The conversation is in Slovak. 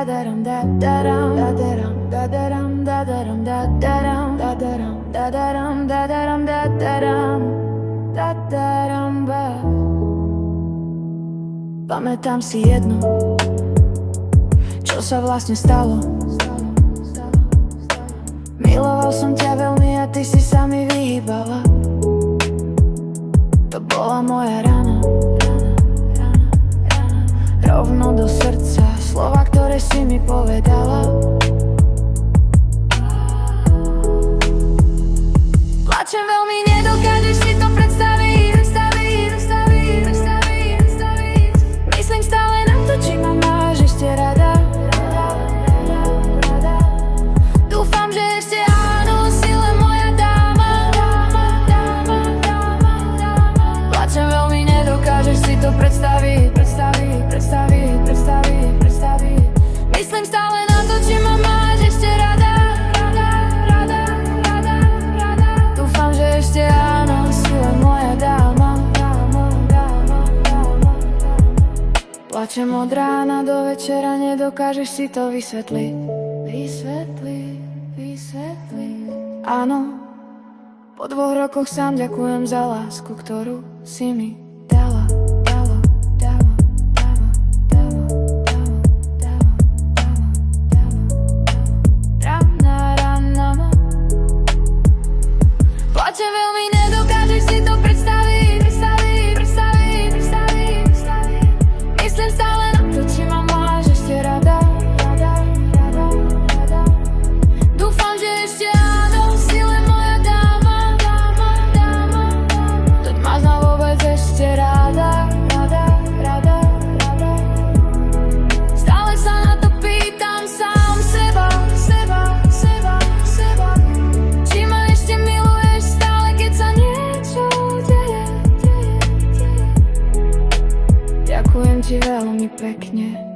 dadaram dadaram dadaram dadaram dadaram dadaram dadaram dadaram dadaram dadaram dadaram ba. Pamätám si jedno, čo sa vlastne stalo. Miloval som ťa veľmi a ty si sa mi vyhýbala. To bola moja rana, rovno do srdca, slova, ktoré si mi povedala. Plačem veľmi, nedokážeš si to predstaviť. Myslím stále na to, či ma máš ešte rada. Dúfam, že ešte áno, si len moja dáma. Plačem veľmi, nedokážeš si to predstaviť. Myslím stále na to, či ma máš ešte rada. Dúfam, že ešte áno, si len moja dáma. Plačem od rána do večera, nedokážeš si to vysvetliť. Áno, po 2 rokoch sám ďakujem za lásku, ktorú si mi dala. Plačem veľmi, nedokážeš si to predstaviť. Myslím stále na to, či ma máš ešte rada. Dúfam, že ešte áno, si len moja dáma. Toť máš ma vôbec ešte rada. Stále sa na to pýtam sám seba. Či ma ešte miluješ stále, keď sa niečo deje. Ďakujem ti veľmi pekne.